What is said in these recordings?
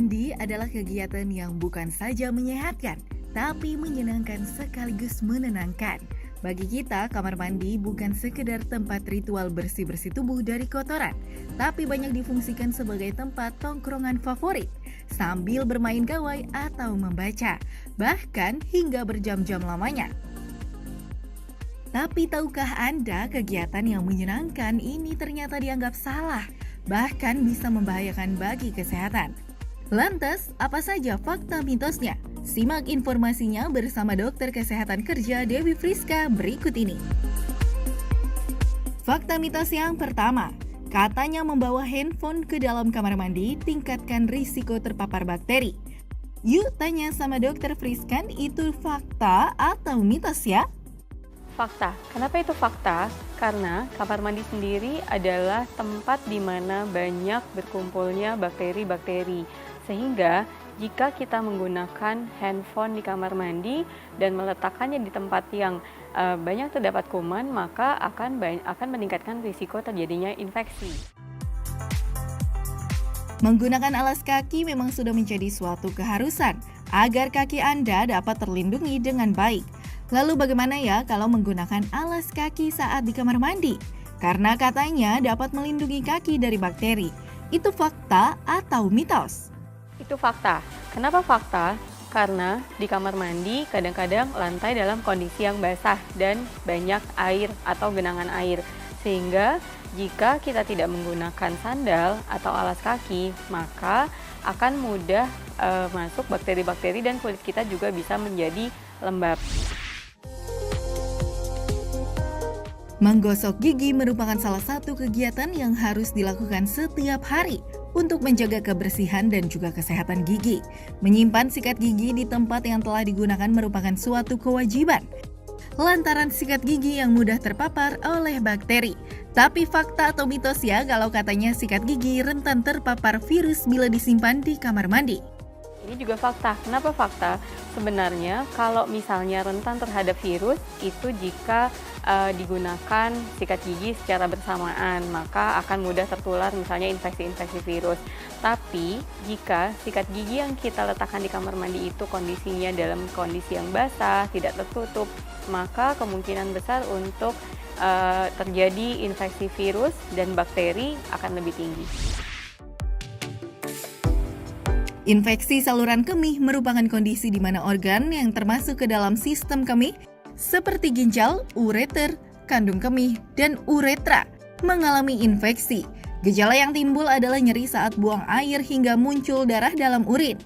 Mandi adalah kegiatan yang bukan saja menyehatkan, tapi menyenangkan sekaligus menenangkan. Bagi kita, kamar mandi bukan sekedar tempat ritual bersih-bersih tubuh dari kotoran, tapi banyak difungsikan sebagai tempat tongkrongan favorit, sambil bermain gawai atau membaca, bahkan hingga berjam-jam lamanya. Tapi tahukah Anda kegiatan yang menyenangkan ini ternyata dianggap salah, bahkan bisa membahayakan bagi kesehatan. Lantas, apa saja fakta mitosnya? Simak informasinya bersama dokter kesehatan kerja Dewi Friska berikut ini. Fakta mitos yang pertama, katanya membawa handphone ke dalam kamar mandi tingkatkan risiko terpapar bakteri. Yuk tanya sama dokter Friskan, itu fakta atau mitos ya? Fakta. Kenapa itu fakta? Karena kamar mandi sendiri adalah tempat di mana banyak berkumpulnya bakteri-bakteri. Sehingga jika kita menggunakan handphone di kamar mandi dan meletakkannya di tempat yang banyak terdapat kuman, maka akan meningkatkan risiko terjadinya infeksi. Menggunakan alas kaki memang sudah menjadi suatu keharusan agar kaki Anda dapat terlindungi dengan baik. Lalu bagaimana ya kalau menggunakan alas kaki saat di kamar mandi? Karena katanya dapat melindungi kaki dari bakteri. Itu fakta atau mitos? Itu fakta. Kenapa fakta? Karena di kamar mandi kadang-kadang lantai dalam kondisi yang basah dan banyak air atau genangan air. Sehingga jika kita tidak menggunakan sandal atau alas kaki, maka akan mudah masuk bakteri-bakteri dan kulit kita juga bisa menjadi lembab. Menggosok gigi merupakan salah satu kegiatan yang harus dilakukan setiap hari untuk menjaga kebersihan dan juga kesehatan gigi. Menyimpan sikat gigi di tempat yang telah digunakan merupakan suatu kewajiban, lantaran sikat gigi yang mudah terpapar oleh bakteri. Tapi fakta atau mitos ya kalau katanya sikat gigi rentan terpapar virus bila disimpan di kamar mandi? Ini juga fakta. Kenapa fakta? Sebenarnya kalau misalnya rentan terhadap virus itu jika digunakan sikat gigi secara bersamaan, maka akan mudah tertular misalnya infeksi-infeksi virus. Tapi jika sikat gigi yang kita letakkan di kamar mandi itu kondisinya dalam kondisi yang basah, tidak tertutup, maka kemungkinan besar untuk terjadi infeksi virus dan bakteri akan lebih tinggi. Infeksi saluran kemih merupakan kondisi di mana organ yang termasuk ke dalam sistem kemih seperti ginjal, ureter, kandung kemih, dan uretra mengalami infeksi. Gejala yang timbul adalah nyeri saat buang air hingga muncul darah dalam urin.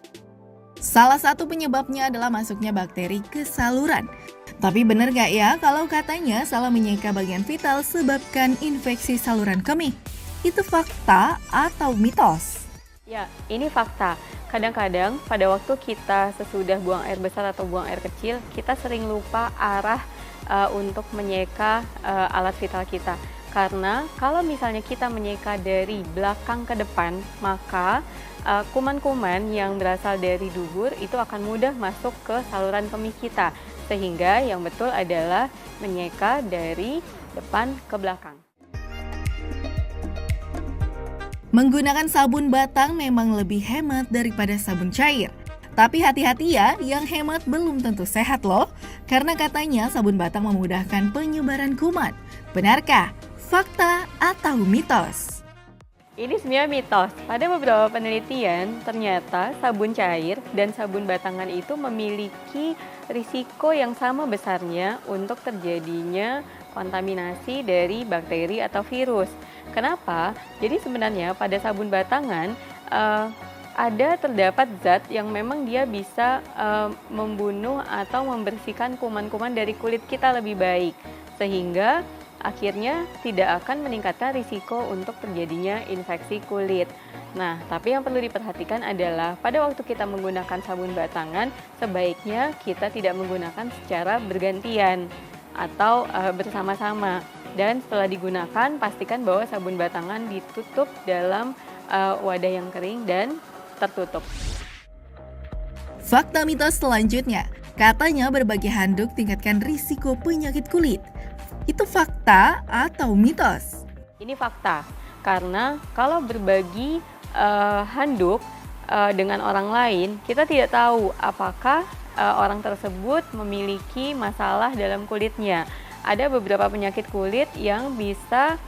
Salah satu penyebabnya adalah masuknya bakteri ke saluran. Tapi benar gak ya kalau katanya salah menyeka bagian vital sebabkan infeksi saluran kemih? Itu fakta atau mitos? Ya, ini fakta. Kadang-kadang pada waktu kita sesudah buang air besar atau buang air kecil, kita sering lupa arah untuk menyeka alat vital kita. Karena kalau misalnya kita menyeka dari belakang ke depan, maka kuman-kuman yang berasal dari dubur itu akan mudah masuk ke saluran kemih kita. Sehingga yang betul adalah menyeka dari depan ke belakang. Menggunakan sabun batang memang lebih hemat daripada sabun cair. Tapi hati-hati ya, yang hemat belum tentu sehat loh. Karena katanya sabun batang memudahkan penyebaran kuman. Benarkah? Fakta atau mitos? Ini sebenarnya mitos. Pada beberapa penelitian, ternyata sabun cair dan sabun batangan itu memiliki risiko yang sama besarnya untuk terjadinya kontaminasi dari bakteri atau virus. Kenapa? Jadi sebenarnya pada sabun batangan terdapat zat yang memang dia bisa membunuh atau membersihkan kuman-kuman dari kulit kita lebih baik. Sehingga akhirnya tidak akan meningkatkan risiko untuk terjadinya infeksi kulit. Nah, tapi yang perlu diperhatikan adalah pada waktu kita menggunakan sabun batangan, sebaiknya kita tidak menggunakan secara bergantian atau bersama-sama. Dan setelah digunakan, pastikan bahwa sabun batangan ditutup dalam wadah yang kering dan tertutup. Fakta mitos selanjutnya, katanya berbagi handuk tingkatkan risiko penyakit kulit. Itu fakta atau mitos? Ini fakta, karena kalau berbagi handuk dengan orang lain, kita tidak tahu apakah orang tersebut memiliki masalah dalam kulitnya. Ada beberapa penyakit kulit yang bisa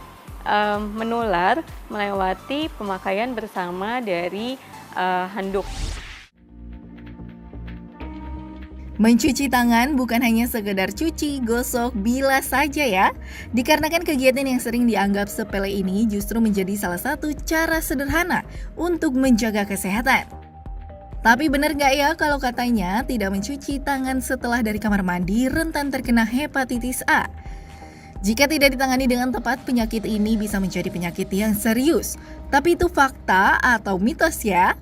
menular melewati pemakaian bersama dari handuk. Mencuci tangan bukan hanya sekedar cuci, gosok, bilas saja ya. Dikarenakan kegiatan yang sering dianggap sepele ini justru menjadi salah satu cara sederhana untuk menjaga kesehatan. Tapi benar nggak ya kalau katanya tidak mencuci tangan setelah dari kamar mandi rentan terkena hepatitis A? Jika tidak ditangani dengan tepat, penyakit ini bisa menjadi penyakit yang serius. Tapi itu fakta atau mitos ya?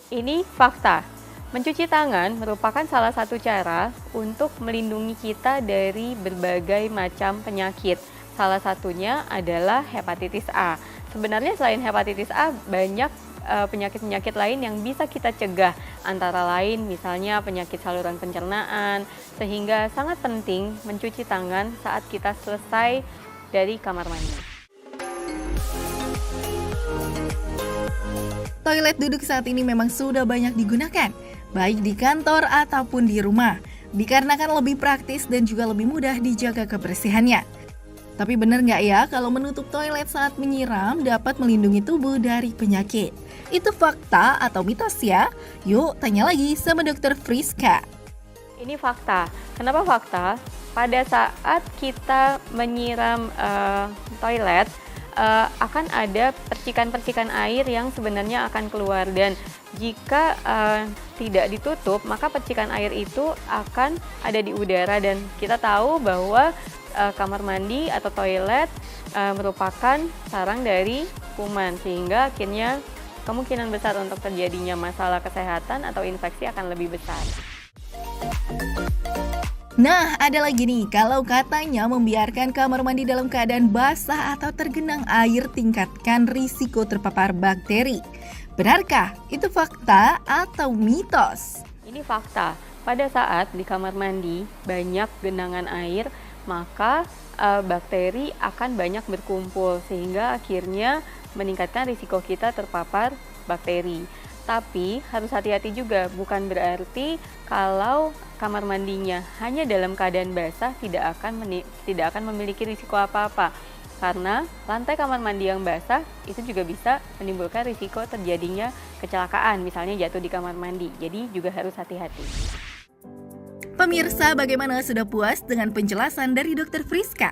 Ini fakta. Mencuci tangan merupakan salah satu cara untuk melindungi kita dari berbagai macam penyakit. Salah satunya adalah hepatitis A. Sebenarnya selain hepatitis A, banyak penyakit-penyakit lain yang bisa kita cegah. Antara lain misalnya penyakit saluran pencernaan, sehingga sangat penting mencuci tangan saat kita selesai dari kamar mandi. Toilet duduk saat ini memang sudah banyak digunakan, baik di kantor ataupun di rumah, dikarenakan lebih praktis dan juga lebih mudah dijaga kebersihannya. Tapi benar nggak ya kalau menutup toilet saat menyiram dapat melindungi tubuh dari penyakit? Itu fakta atau mitos ya? Yuk tanya lagi sama Dr. Friska. Ini fakta. Kenapa fakta? Pada saat kita menyiram toilet, akan ada percikan-percikan air yang sebenarnya akan keluar, dan jika tidak ditutup maka percikan air itu akan ada di udara, dan kita tahu bahwa kamar mandi atau toilet merupakan sarang dari kuman, sehingga akhirnya kemungkinan besar untuk terjadinya masalah kesehatan atau infeksi akan lebih besar. Nah, ada lagi nih, kalau katanya membiarkan kamar mandi dalam keadaan basah atau tergenang air tingkatkan risiko terpapar bakteri. Benarkah itu fakta atau mitos? Ini fakta. Pada saat di kamar mandi banyak genangan air, maka bakteri akan banyak berkumpul, sehingga akhirnya meningkatkan risiko kita terpapar bakteri. Tapi harus hati-hati juga, bukan berarti kalau kamar mandinya hanya dalam keadaan basah tidak akan memiliki risiko apa-apa. Karena lantai kamar mandi yang basah itu juga bisa menimbulkan risiko terjadinya kecelakaan, misalnya jatuh di kamar mandi. Jadi juga harus hati-hati. Pemirsa, bagaimana, sudah puas dengan penjelasan dari Dr. Friska?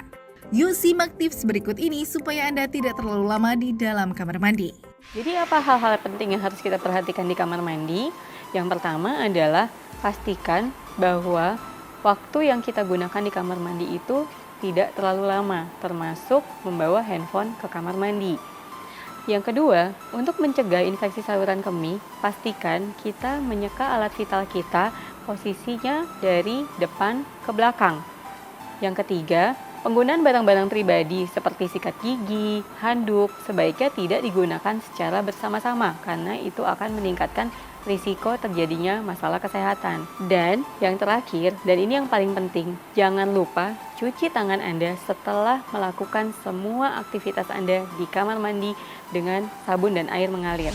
Yuk simak tips berikut ini supaya Anda tidak terlalu lama di dalam kamar mandi. Jadi apa hal-hal penting yang harus kita perhatikan di kamar mandi? Yang pertama adalah pastikan bahwa waktu yang kita gunakan di kamar mandi itu tidak terlalu lama, termasuk membawa handphone ke kamar mandi. Yang kedua, untuk mencegah infeksi saluran kemih, pastikan kita menyeka alat vital kita posisinya dari depan ke belakang. Yang ketiga, penggunaan barang-barang pribadi seperti sikat gigi, handuk sebaiknya tidak digunakan secara bersama-sama karena itu akan meningkatkan risiko terjadinya masalah kesehatan. Dan yang terakhir, dan ini yang paling penting, jangan lupa cuci tangan Anda setelah melakukan semua aktivitas Anda di kamar mandi dengan sabun dan air mengalir.